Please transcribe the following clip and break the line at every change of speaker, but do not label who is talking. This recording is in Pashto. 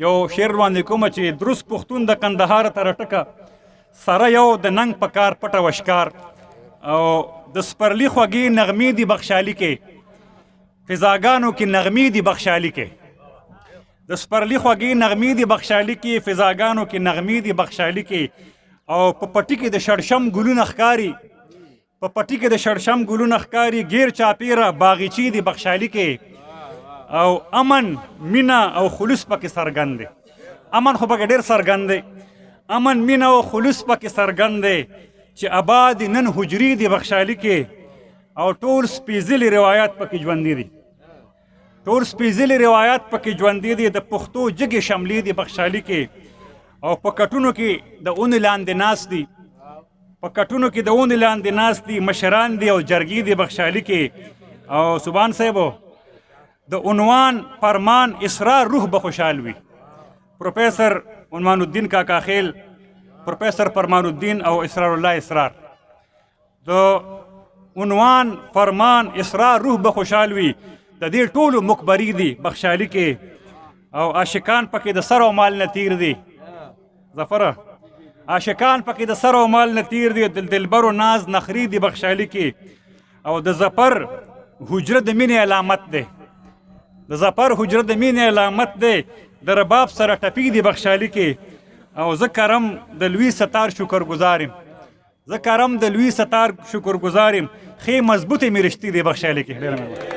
یو شعر وړاندې کومه چې دروست پښتون د کندهار تر ټکه سره یو د ننګ په کار پټه وشکار او د سپرلي خوږې نغمې دي بخشالي کې فضاګانو کې نغمې دي بخشالي کې د سپرلي خوږې نغمې دي بخشالي کې فضاګانو کې نغمې دي بخشالي کې او په پټي کې د شړشم ګلونه ښکاري په پټي کې د شړشم ګلونه ښکاري غیر چاپیره باغچې دي بخشالي کې او امن مینا او خلوص پکې څرګند دی امن خو پکې ډېر څرګند دی امن مینا او خلوص پکې څرګند دی چې آباد نن حجري دي بخشالي کې او ټول سپېڅلي روایات پکې ژوندي دي ټول سپېڅلي روایات پکې ژوندي دي د پښتو جګې شملې دي بخشالي کې او په کټونو کې د اونې لاندې ناست دي په کټونو کې د اونې لاندې ناست دي مشران دي او جرګې دي بخشالي کې او سبحان صاحبو د عنوان فرمان اسرار روح به خوشحال وي پروفیسر عنوان الدین کاکا خیل پروفیسر فرمان الدین او اسرار الله اسرار د عنوان فرمان اسرار روح به خوشحال وي د دې ټولو مقبري دي بخشالي کې او عاشقان پکې د سر او مال نه تیر دي ظفره عاشقان پکې د سر او مال نه تیر دي د دلبرو ناز نخري دي بخشالي کې او د ظفر حجره د مینې علامت دی د ظفر حجره د مینې علامت دی د رباب سره ټپي دي بخشالي کې او زه کرم د لوی ستار شکر گزارم زه کرم د لوی ستار شکر گزارم ښې مضبوطې مې رشتې دي بخشالي کې